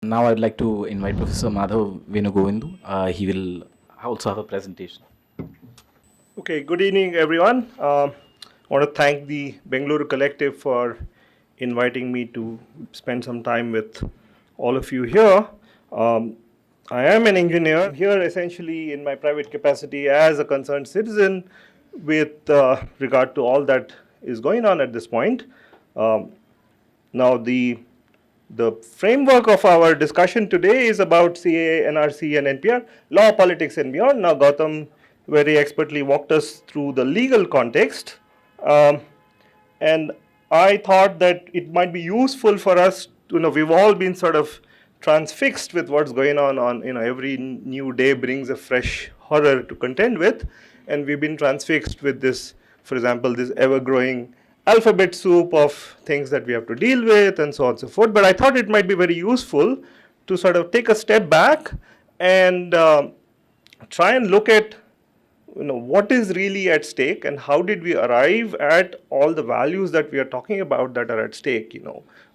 Now I'd like to invite Professor Madhav Venu Govindu. He will also have a presentation. Okay, good evening, everyone. I want to thank the Bengaluru Collective for inviting me to spend some time with all of you here. I am an engineer here essentially in my private capacity as a concerned citizen with regard to all that is going on at this point. Now, the framework of our discussion today is about CAA, NRC, and NPR, law, politics, and beyond. Now, Gautam very expertly walked us through the legal context. And I thought that it might be useful for us to, we've all been sort of transfixed with what's going on, every new day brings a fresh horror to contend with. And we've been transfixed with this, for example, this ever-growing alphabet soup of things that we have to deal with and so on and so forth. But I thought it might be very useful to sort of take a step back and try and look at what is really at stake and how did we arrive at all the values that we are talking about that are at stake.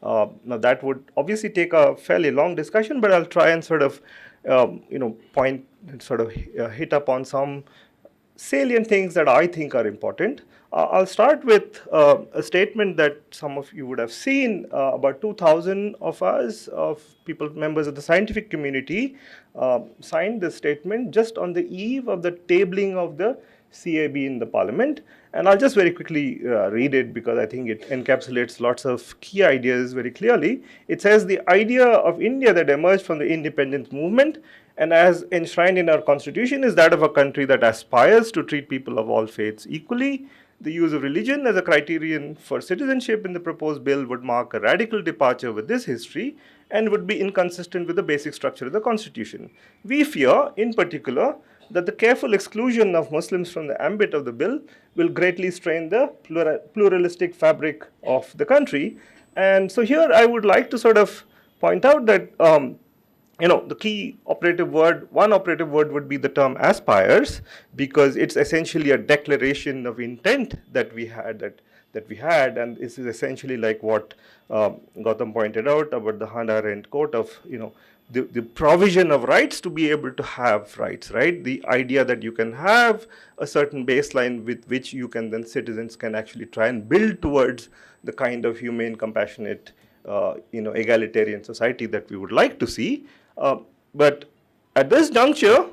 Now that would obviously take a fairly long discussion, but I'll try and sort of point and sort of hit upon some salient things that I think are important. I'll start with a statement that some of you would have seen. About 2,000 of us, of people, members of the scientific community, signed this statement just on the eve of the tabling of the CAB in the parliament. And I'll just very quickly read it because I think it encapsulates lots of key ideas very clearly. It says, the idea of India that emerged from the independence movement and as enshrined in our constitution is that of a country that aspires to treat people of all faiths equally. The use of religion as a criterion for citizenship in the proposed bill would mark a radical departure with this history and would be inconsistent with the basic structure of the constitution. We fear, in particular, that the careful exclusion of Muslims from the ambit of the bill will greatly strain the pluralistic fabric of the country. And so here I would like to sort of point out that the key operative word, one operative word would be the term aspires, because it's essentially a declaration of intent that we had, and this is essentially like what Gautam pointed out about the Hannah Arendt quote of, the provision of rights to be able to have rights, right? The idea that you can have a certain baseline with which you can then, citizens can actually try and build towards the kind of humane, compassionate, egalitarian society that we would like to see. But at this juncture,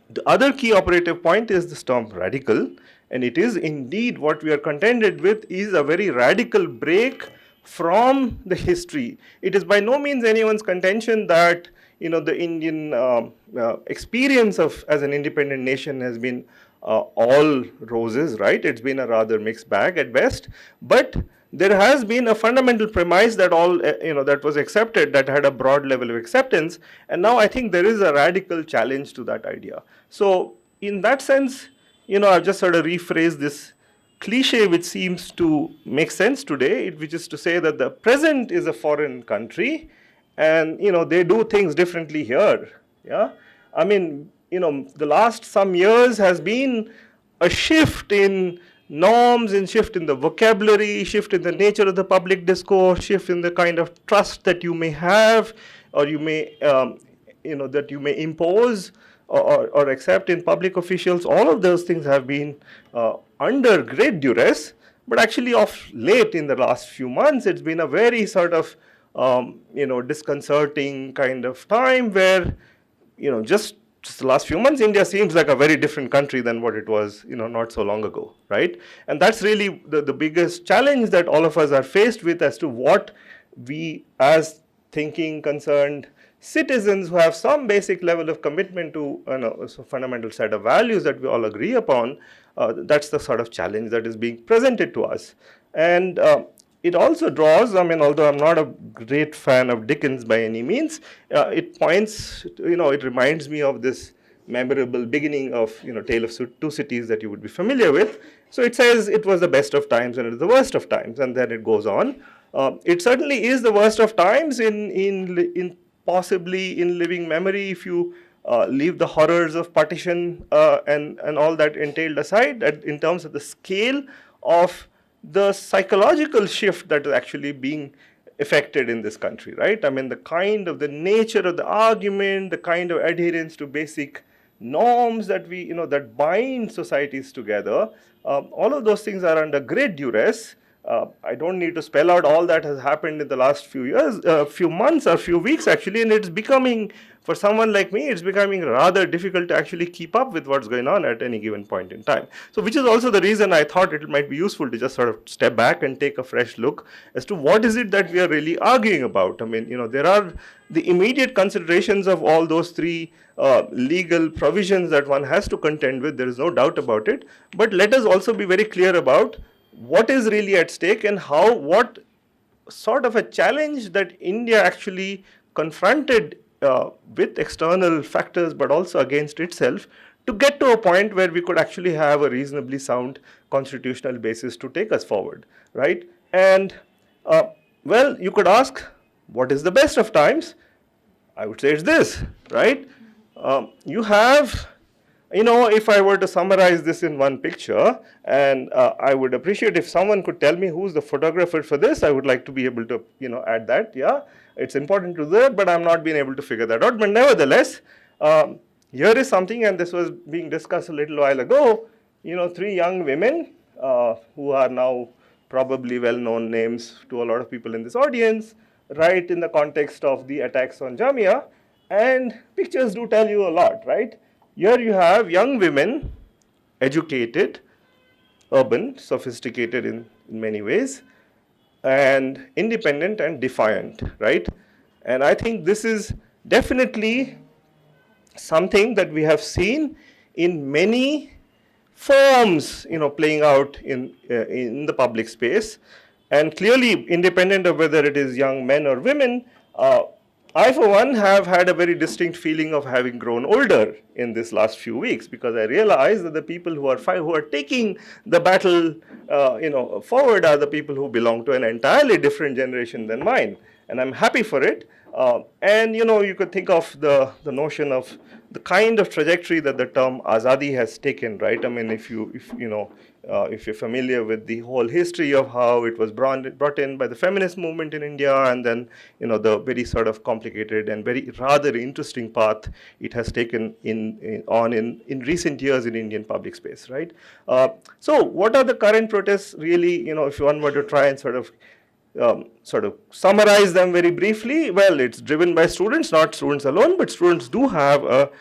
the other key operative point is this term radical, and it is indeed what we are contended with is a very radical break from the history. It is by no means anyone's contention that the Indian experience of as an independent nation has been all roses, right? It's been a rather mixed bag at best, but there has been a fundamental premise that all that was accepted, that had a broad level of acceptance, and now I think there is a radical challenge to that idea. So in that sense, I've just sort of rephrased this cliche which seems to make sense today, which is to say that the present is a foreign country and they do things differently here. Yeah, I mean, the last some years has been a shift in norms, and shift in the vocabulary, shift in the nature of the public discourse, shift in the kind of trust that you may have, or you may that you may impose or accept in public officials. All of those things have been under great duress, but actually of late in the last few months it's been a very sort of disconcerting kind of time where just the last few months, India seems like a very different country than what it was, not so long ago, right? And that's really the biggest challenge that all of us are faced with as to what we, as thinking, concerned citizens who have some basic level of commitment to a fundamental set of values that we all agree upon, that's the sort of challenge that is being presented to us. And it also draws, although I'm not a great fan of Dickens by any means, it points, it reminds me of this memorable beginning of, Tale of Two Cities that you would be familiar with. So it says it was the best of times and it is the worst of times, and then it goes on. It certainly is the worst of times in possibly in living memory, if you leave the horrors of partition and all that entailed aside, in terms of the scale of the psychological shift that is actually being affected in this country, right? I mean, the nature of the argument, the kind of adherence to basic norms that that bind societies together, all of those things are under great duress. I don't need to spell out all that has happened in the last few years, few months or few weeks actually, and it's becoming, for someone like me, it's becoming rather difficult to actually keep up with what's going on at any given point in time. So which is also the reason I thought it might be useful to just sort of step back and take a fresh look as to what is it that we are really arguing about. I mean, there are the immediate considerations of all those three legal provisions that one has to contend with, there is no doubt about it, but let us also be very clear about what is really at stake and what sort of a challenge that India actually confronted with external factors, but also against itself, to get to a point where we could actually have a reasonably sound constitutional basis to take us forward, right? And well, you could ask, what is the best of times? I would say it's this, right? You have, if I were to summarize this in one picture, and I would appreciate if someone could tell me who's the photographer for this, I would like to be able to, add that, yeah. It's important to do that, but I'm not being able to figure that out. But nevertheless, here is something, and this was being discussed a little while ago, three young women who are now probably well-known names to a lot of people in this audience, right, in the context of the attacks on Jamia, and pictures do tell you a lot, right? Here you have young women, educated, urban, sophisticated in many ways, and independent and defiant, right? And I think this is definitely something that we have seen in many forms, playing out in the public space. And clearly, independent of whether it is young men or women, I, for one, have had a very distinct feeling of having grown older in this last few weeks, because I realize that the people who are taking the battle, forward are the people who belong to an entirely different generation than mine, and I'm happy for it. And you could think of the notion of the kind of trajectory that the term Azadi has taken, right? I mean, if you're familiar with the whole history of how it was brought in by the feminist movement in India, and then the very sort of complicated and very rather interesting path it has taken in recent years in Indian public space, right? So what are the current protests really? If one were to try and sort of summarize them very briefly, well, it's driven by students, not students alone, but students do have a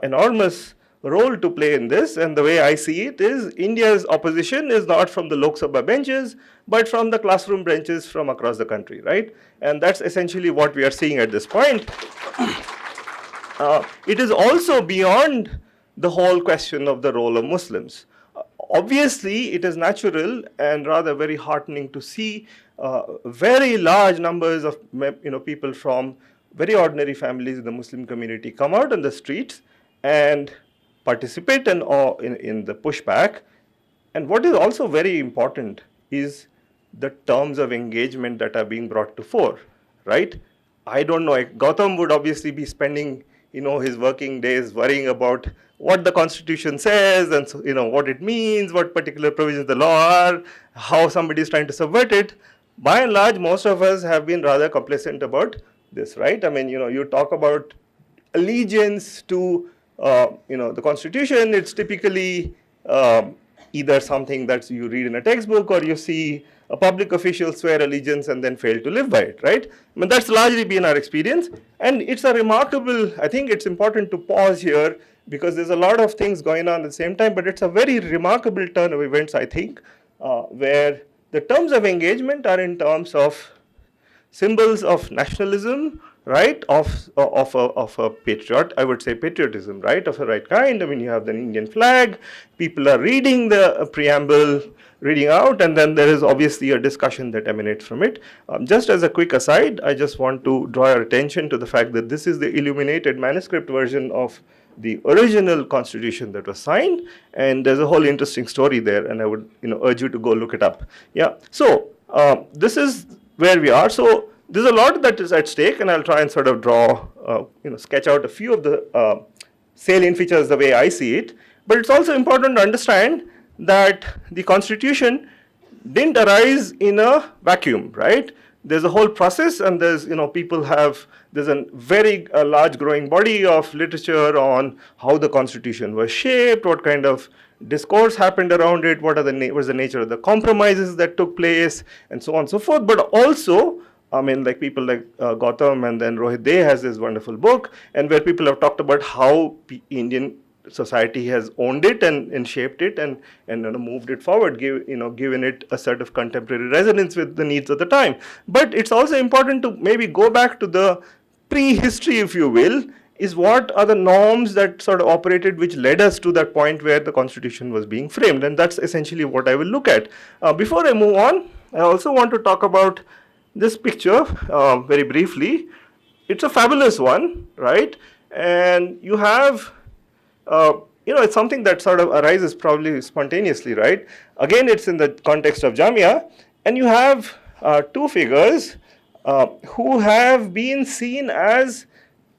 enormous role to play in this. And the way I see it is, India's opposition is not from the Lok Sabha benches, but from the classroom benches from across the country, right? And that's essentially what we are seeing at this point. It is also beyond the whole question of the role of Muslims. Obviously, it is natural and rather very heartening to see very large numbers of people from very ordinary families in the Muslim community come out on the streets and participate in the pushback. And what is also very important is the terms of engagement that are being brought to fore, right? I don't know, Gautam would obviously be spending his working days worrying about what the Constitution says and what it means, what particular provisions of the law are, how somebody is trying to subvert it. By and large, most of us have been rather complacent about this, right? I mean, you talk about allegiance to the Constitution. It's typically either something that you read in a textbook, or you see a public official swear allegiance and then fail to live by it, right? I mean, that's largely been our experience. And it's a remarkable, I think it's important to pause here, because there's a lot of things going on at the same time, but it's a very remarkable turn of events, I think, where the terms of engagement are in terms of symbols of nationalism, right, of a patriotism, right, of the right kind. I mean, you have the Indian flag, people are reading the preamble, reading out, and then there is obviously a discussion that emanates from it. Just as a quick aside, I just want to draw your attention to the fact that this is the illuminated manuscript version of the original constitution that was signed, and there's a whole interesting story there, and I would urge you to go look it up. Yeah, so this is where we are. So there's a lot that is at stake, and I'll try and sort of draw, sketch out a few of the salient features the way I see it. But it's also important to understand that the Constitution didn't arise in a vacuum, right? there's a whole process, and there's, there's a very large growing body of literature on how the Constitution was shaped, what kind of discourse happened around it, what was the nature of the compromises that took place, and so on and so forth. But also, I mean, like people like Gautam, and then Rohit Dey has this wonderful book, and where people have talked about how Indian society has owned it and shaped it and moved it forward, given it a sort of contemporary resonance with the needs of the time. But it's also important to maybe go back to the prehistory, if you will, is what are the norms that sort of operated which led us to that point where the Constitution was being framed, and that's essentially what I will look at. Before I move on, I also want to talk about this picture very briefly. It's a fabulous one, right? And you have it's something that sort of arises probably spontaneously, right? Again, it's in the context of Jamia, and you have two figures who have been seen as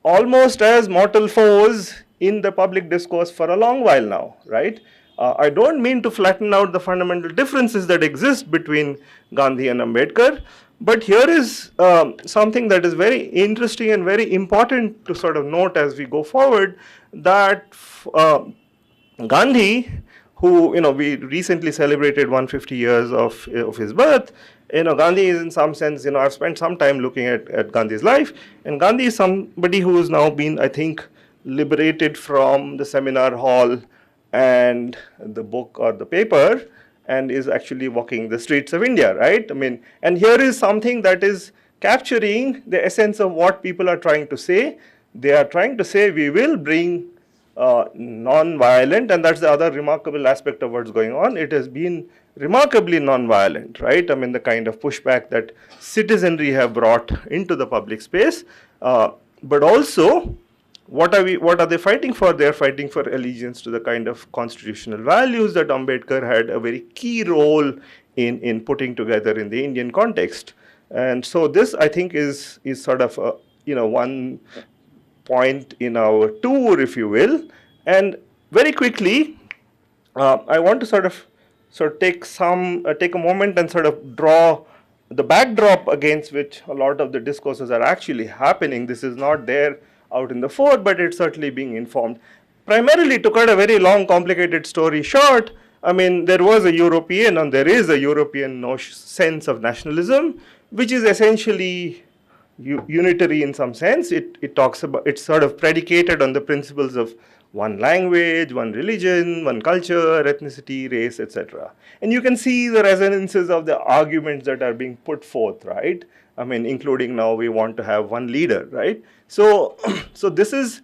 almost as mortal foes in the public discourse for a long while now, right? I don't mean to flatten out the fundamental differences that exist between Gandhi and Ambedkar, but here is something that is very interesting and very important to sort of note as we go forward, that Gandhi, who, we recently celebrated 150 years of his birth, Gandhi is in some sense, I've spent some time looking at Gandhi's life, and Gandhi is somebody who has now been, I think, liberated from the seminar hall and the book or the paper, and is actually walking the streets of India, right? I mean, and here is something that is capturing the essence of what people are trying to say. They are trying to say we will bring non-violent, and that's the other remarkable aspect of what's going on. It has been remarkably non-violent, right? I mean, the kind of pushback that citizenry have brought into the public space, but also, what are they fighting for? They are fighting for allegiance to the kind of constitutional values that Ambedkar had a very key role in putting together in the Indian context. And so this, I think, is sort of one point in our tour, if you will. And very quickly, I want to sort of take a moment and sort of draw the backdrop against which a lot of the discourses are actually happening. This is not there out in the fore, but it's certainly being informed. Primarily, to cut a very long, complicated story short, I mean, there was a European, and there is a European sense of nationalism, which is essentially unitary in some sense. It talks about, it's sort of predicated on the principles of one language, one religion, one culture, ethnicity, race, etc. And you can see the resonances of the arguments that are being put forth, right? I mean, including now we want to have one leader, right? So this is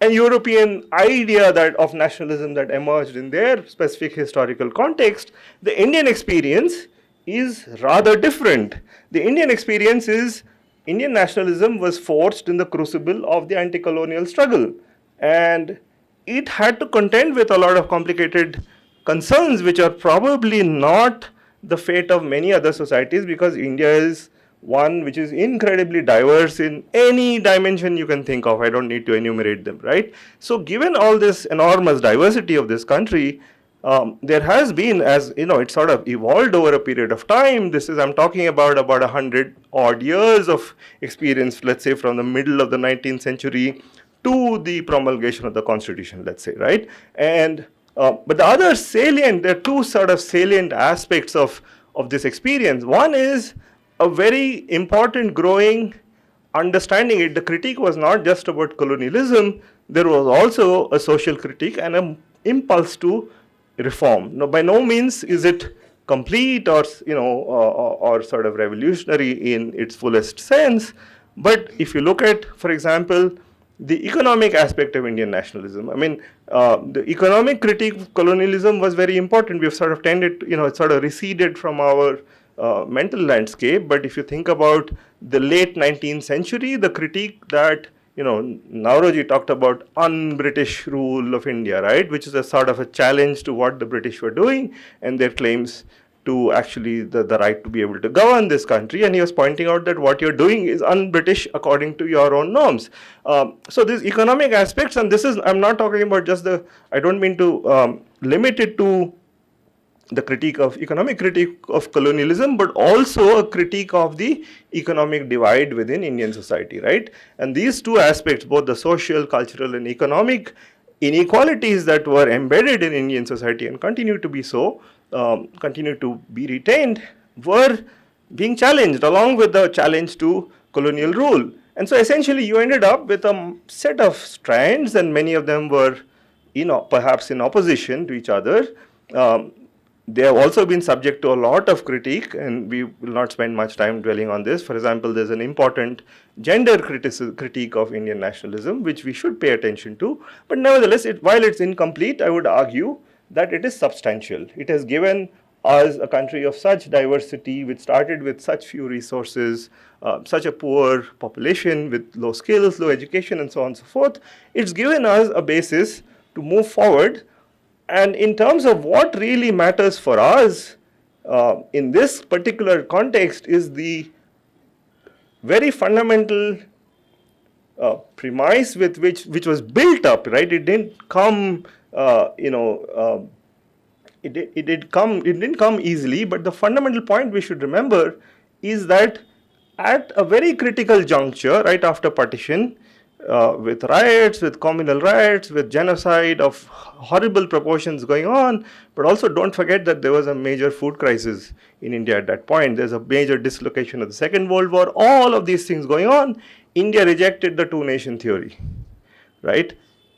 a European idea of nationalism that emerged in their specific historical context. The Indian experience is rather different. The Indian experience is Indian nationalism was forced in the crucible of the anti-colonial struggle, and it had to contend with a lot of complicated concerns which are probably not the fate of many other societies, because India is one which is incredibly diverse in any dimension you can think of. I don't need to enumerate them, right? So given all this enormous diversity of this country, there has been, as it sort of evolved over a period of time. I'm talking about 100 odd years of experience, let's say from the middle of the 19th century to the promulgation of the Constitution, let's say, right? And but the other there are two sort of salient aspects of this experience. One is a very important growing understanding. The critique was not just about colonialism. There was also a social critique and an impulse to reform. Now, by no means is it complete or sort of revolutionary in its fullest sense. But if you look at, for example, the economic aspect of Indian nationalism, I mean, the economic critique of colonialism was very important. We've sort of tended, it sort of receded from our mental landscape. But if you think about the late 19th century, the critique that Nauroji talked about un-British rule of India, right, which is a sort of a challenge to what the British were doing and their claims to actually the right to be able to govern this country. And he was pointing out that what you're doing is un-British according to your own norms. So these economic aspects, and this is, I'm not talking about just I don't mean to limit it to the economic critique of colonialism, but also a critique of the economic divide within Indian society, right? And these two aspects, both the social, cultural, and economic inequalities that were embedded in Indian society and continue to be so, continue to be retained, were being challenged along with the challenge to colonial rule. And so essentially you ended up with a set of strands, and many of them were perhaps in opposition to each other. They have also been subject to a lot of critique, and we will not spend much time dwelling on this. For example, there's an important gender critique of Indian nationalism, which we should pay attention to. But nevertheless, while it's incomplete, I would argue that it is substantial. It has given us a country of such diversity, which started with such few resources, such a poor population with low skills, low education, and so on and so forth. It's given us a basis to move forward. And in terms of what really matters for us in this particular context is the very fundamental premise with which was built up, right? It didn't come, it didn't come easily. But the fundamental point we should remember is that at a very critical juncture, right after partition, with riots, with communal riots, with genocide of horrible proportions going on. But also don't forget that there was a major food crisis in India at that point. There's a major dislocation of the Second World War. All of these things going on, India rejected the two-nation theory, right?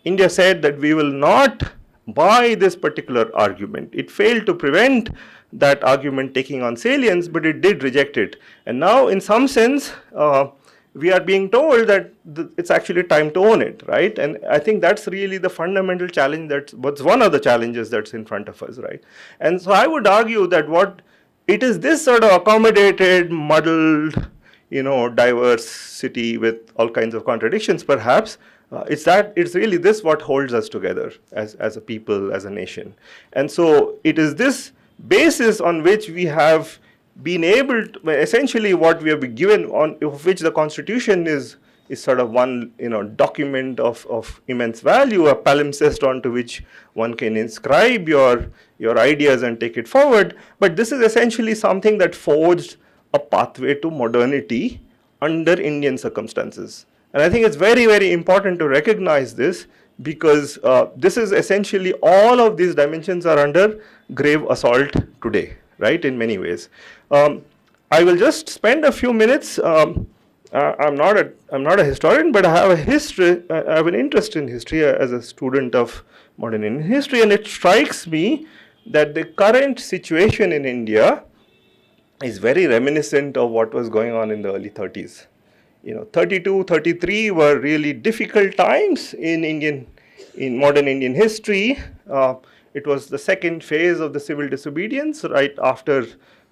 India said that we will not buy this particular argument. It failed to prevent that argument taking on salience, but it did reject it. And now, in some sense, we are being told that it's actually time to own it, right? And I think that's really the fundamental challenge. That's what's one of the challenges that's in front of us, right? And so I would argue that it is this sort of accommodated, muddled, diverse city with all kinds of contradictions, perhaps. It's really this what holds us together as a people, as a nation. And so it is this basis on which we have been able to, essentially what we have been given, on of which the Constitution is sort of one document of immense value, a palimpsest onto which one can inscribe your ideas and take it forward. But this is essentially something that forged a pathway to modernity under Indian circumstances. And I think it's very, very important to recognize this, because this is essentially, all of these dimensions are under grave assault today, right, in many ways. I will just spend a few minutes. I'm not a historian, but I have I have an interest in history as a student of modern Indian history, and it strikes me that the current situation in India is very reminiscent of what was going on in the early 30s. 32, 33 were really difficult times in modern Indian history. It was the second phase of the civil disobedience, right after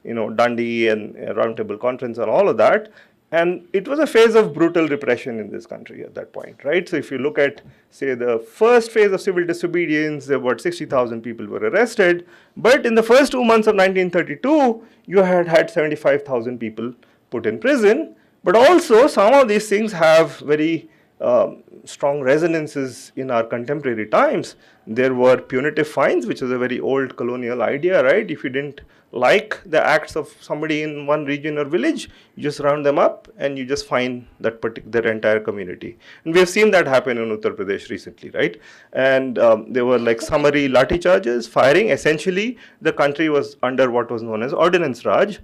Dundee and Round Table Conference and all of that. And it was a phase of brutal repression in this country at that point, right? So if you look at, say, the first phase of civil disobedience, about 60,000 people were arrested. But in the first 2 months of 1932, you had 75,000 people put in prison. But also, some of these things have very strong resonances in our contemporary times. There were punitive fines, which is a very old colonial idea, right? If you didn't like the acts of somebody in one region or village, you just round them up and you just fine their entire community. And we have seen that happen in Uttar Pradesh recently, right? And there were like summary lathi charges, firing. Essentially, the country was under what was known as Ordinance Raj.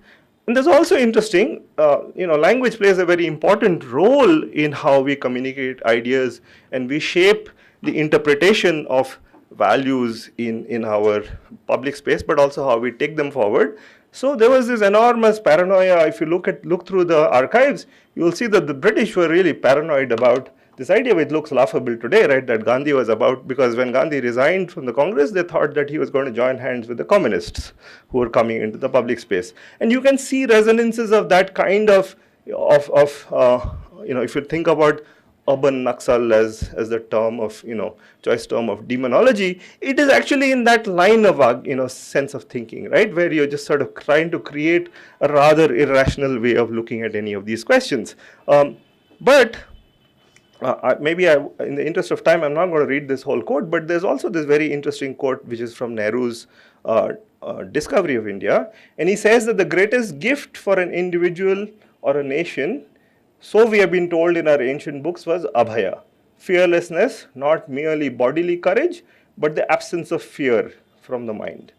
And that's also interesting, language plays a very important role in how we communicate ideas, and we shape the interpretation of values in our public space, but also how we take them forward. So there was this enormous paranoia. If you look through the archives, you will see that the British were really paranoid about this idea, which looks laughable today, right, that Gandhi was about, because when Gandhi resigned from the Congress, they thought that he was going to join hands with the communists who were coming into the public space. And you can see resonances of that kind of if you think about urban Naxal as the term of, choice term of demonology, it is actually in that line of, sense of thinking, right, where you're just sort of trying to create a rather irrational way of looking at any of these questions. But maybe in the interest of time, I'm not going to read this whole quote, but there's also this very interesting quote which is from Nehru's discovery of India. And he says that the greatest gift for an individual or a nation, so we have been told in our ancient books, was abhaya, fearlessness, not merely bodily courage, but the absence of fear from the mind.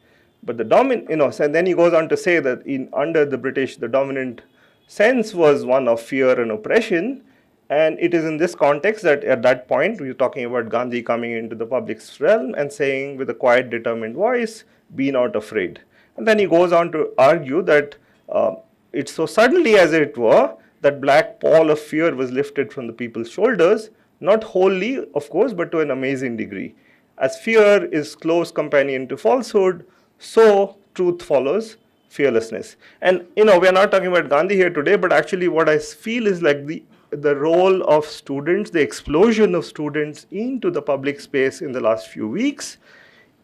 But the and then he goes on to say that under the British, the dominant sense was one of fear and oppression. And it is in this context that at that point, we are talking about Gandhi coming into the public realm and saying with a quiet, determined voice, be not afraid. And then he goes on to argue that it's so suddenly, as it were, that black pall of fear was lifted from the people's shoulders, not wholly, of course, but to an amazing degree. As fear is close companion to falsehood, so truth follows fearlessness. And we are not talking about Gandhi here today, but actually what I feel is like the role of students, the explosion of students into the public space in the last few weeks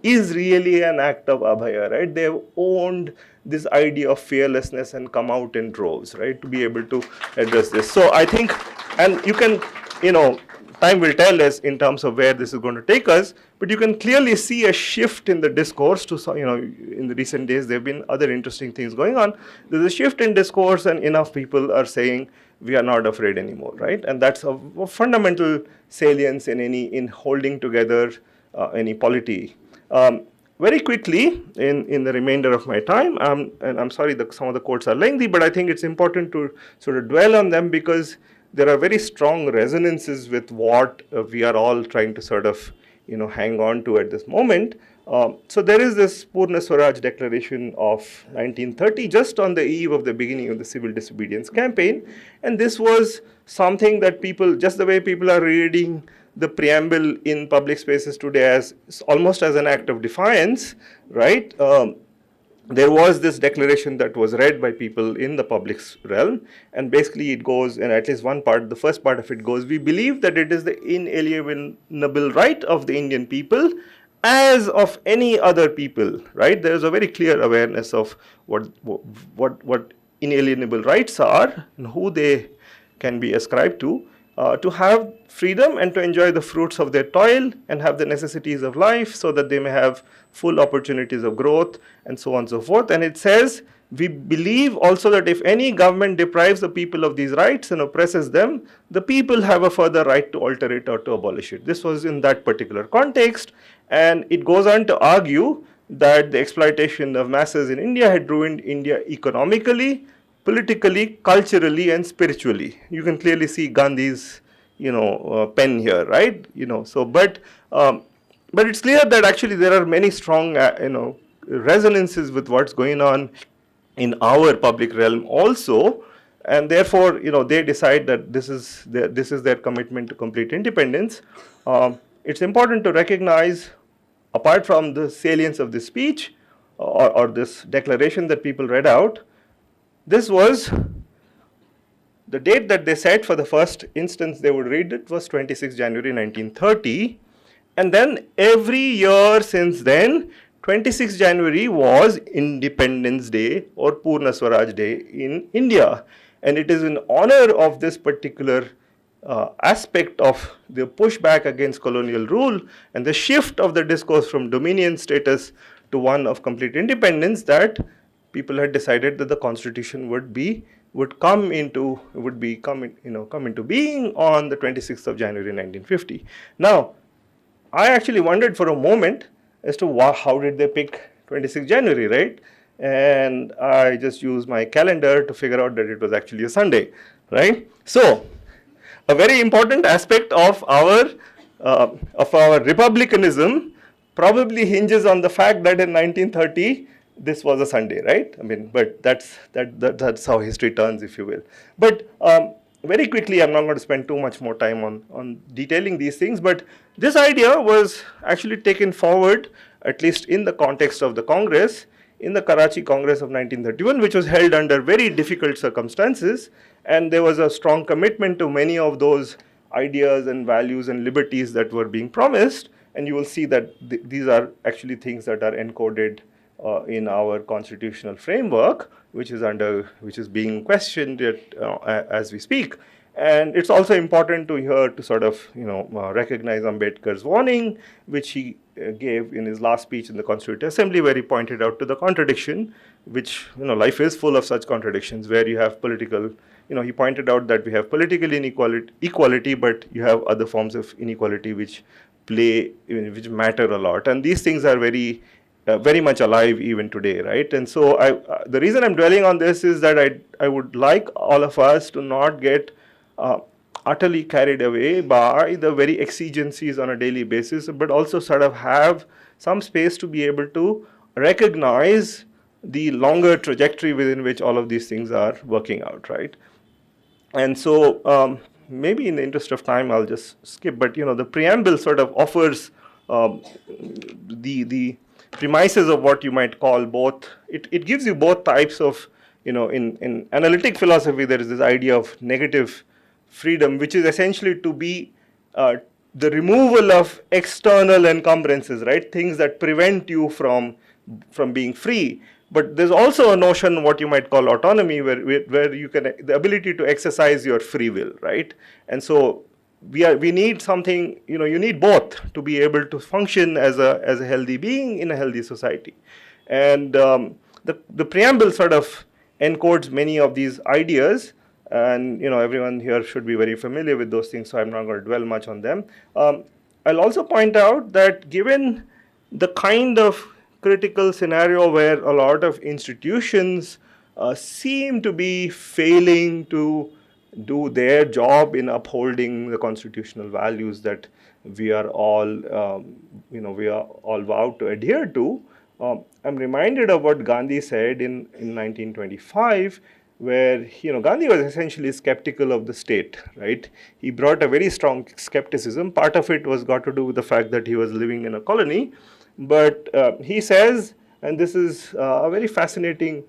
is really an act of abhaya, right? They've owned this idea of fearlessness and come out in droves, right, to be able to address this. So I think, and you can, time will tell us in terms of where this is going to take us, but you can clearly see a shift in the discourse to, in the recent days, there have been other interesting things going on. There's a shift in discourse and enough people are saying, we are not afraid anymore, right? And that's a fundamental salience in holding together any polity. Very quickly, in the remainder of my time, and I'm sorry that some of the quotes are lengthy, but I think it's important to sort of dwell on them because there are very strong resonances with what we are all trying to sort of, hang on to at this moment. So there is this Poreless Raj Declaration of 1930, just on the eve of the beginning of the civil disobedience campaign. And this was something that people, just the way people are reading the preamble in public spaces today as almost as an act of defiance, right? There was this declaration that was read by people in the public realm, and basically it goes, and at least one part, the first part of it goes, we believe that it is the inalienable right of the Indian people as of any other people, right? There is a very clear awareness of what inalienable rights are and who they can be ascribed to have freedom and to enjoy the fruits of their toil and have the necessities of life so that they may have full opportunities of growth and so on and so forth. And it says, we believe also that if any government deprives the people of these rights and oppresses them, the people have a further right to alter it or to abolish it. This was in that particular context. And it goes on to argue that the exploitation of masses in India had ruined India economically, politically, culturally, and spiritually. You can clearly see Gandhi's, pen here, right? But it's clear that actually there are many strong, resonances with what's going on in our public realm also, and therefore, they decide that this is their commitment to complete independence. It's important to recognize, apart from the salience of this speech or this declaration that people read out, this was the date that they set for the first instance they would read it was 26 January 1930. And then every year since then, 26 January was Independence Day or Purna Swaraj Day in India. And it is in honor of this particular aspect of the pushback against colonial rule and the shift of the discourse from dominion status to one of complete independence that people had decided that the constitution would come into being on the 26th of January 1950. Now, I actually wondered for a moment as to how did they pick 26 January, right? And I just used my calendar to figure out that it was actually a Sunday, right? So, a very important aspect of our republicanism probably hinges on the fact that in 1930 this was a Sunday, right? I mean, but that's how history turns, if you will. But very quickly, I'm not going to spend too much more time on detailing these things, but this idea was actually taken forward, at least in the context of the Congress, in the Karachi Congress of 1931, which was held under very difficult circumstances, and there was a strong commitment to many of those ideas and values and liberties that were being promised, and you will see that these are actually things that are encoded in our constitutional framework, which is being questioned as we speak. And it's also important to sort of recognize Ambedkar's warning, which he gave in his last speech in the Constituent Assembly, where he pointed out to the contradiction, which, life is full of such contradictions, where you have political, he pointed out that we have political equality, but you have other forms of inequality which which matter a lot. And these things are very much alive even today, right? And so the reason I'm dwelling on this is that I would like all of us to not get utterly carried away by the very exigencies on a daily basis, but also sort of have some space to be able to recognize the longer trajectory within which all of these things are working out, right? And so maybe in the interest of time, I'll just skip, but the preamble sort of offers the premises of what you might call both, it gives you both types of, in analytic philosophy, there is this idea of negative freedom, which is essentially to be the removal of external encumbrances, right? Things that prevent you from being free. But there's also a notion, what you might call autonomy, where you can, the ability to exercise your free will, right? And so we need something, you need both to be able to function as a healthy being in a healthy society. And the preamble sort of encodes many of these ideas, and everyone here should be very familiar with those things, so I'm not going to dwell much on them. I'll also point out that given the kind of critical scenario where a lot of institutions seem to be failing to do their job in upholding the constitutional values that we are all vowed to adhere to, I'm reminded of what Gandhi said in 1925, where Gandhi was essentially skeptical of the state, right? He brought a very strong skepticism. Part of it was got to do with the fact that he was living in a colony, but he says, and this is a very fascinating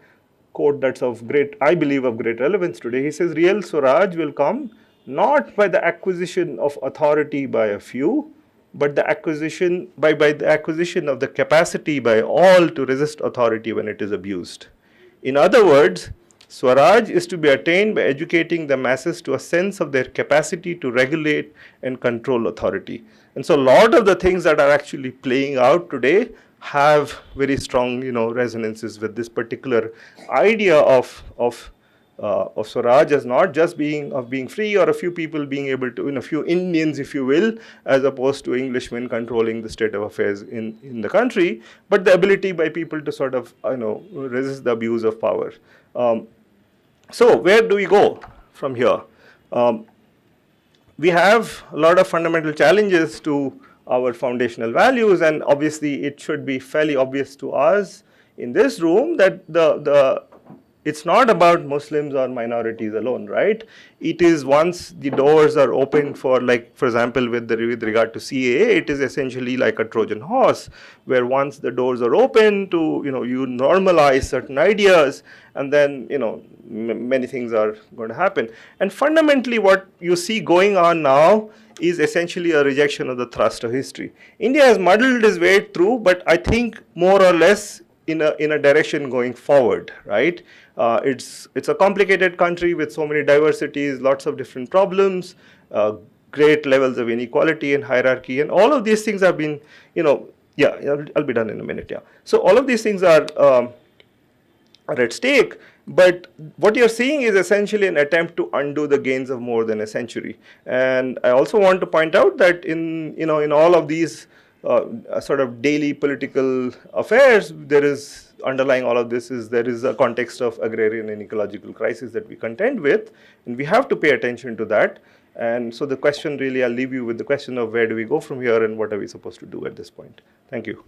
quote that's of great relevance today. He says, real Swaraj will come not by the acquisition of authority by a few, but the acquisition by the acquisition of the capacity by all to resist authority when it is abused. In other words, Swaraj is to be attained by educating the masses to a sense of their capacity to regulate and control authority. And so a lot of the things that are actually playing out today have very strong, resonances with this particular idea of Swaraj as not just being free, or a few people being able to, a few Indians, if you will, as opposed to Englishmen controlling the state of affairs in the country, but the ability by people to sort of, resist the abuse of power. So where do we go from here? We have a lot of fundamental challenges to our foundational values, and obviously it should be fairly obvious to us in this room that it's not about Muslims or minorities alone, right? It is once the doors are open for, like, for example, with regard to CAA, it is essentially like a Trojan horse, where once the doors are open to, you normalize certain ideas, and then, many things are going to happen. And fundamentally what you see going on now is essentially a rejection of the thrust of history. India has muddled its way through, but I think more or less in a direction going forward, right? It's a complicated country with so many diversities, lots of different problems, great levels of inequality and hierarchy, and all of these things have been, I'll be done in a minute, yeah. So all of these things are at stake, but what you're seeing is essentially an attempt to undo the gains of more than a century. And I also want to point out that in all of these sort of daily political affairs, there is underlying all of this there is a context of agrarian and ecological crisis that we contend with, and we have to pay attention to that. And so the question really, I'll leave you with the question of where do we go from here and what are we supposed to do at this point. Thank you.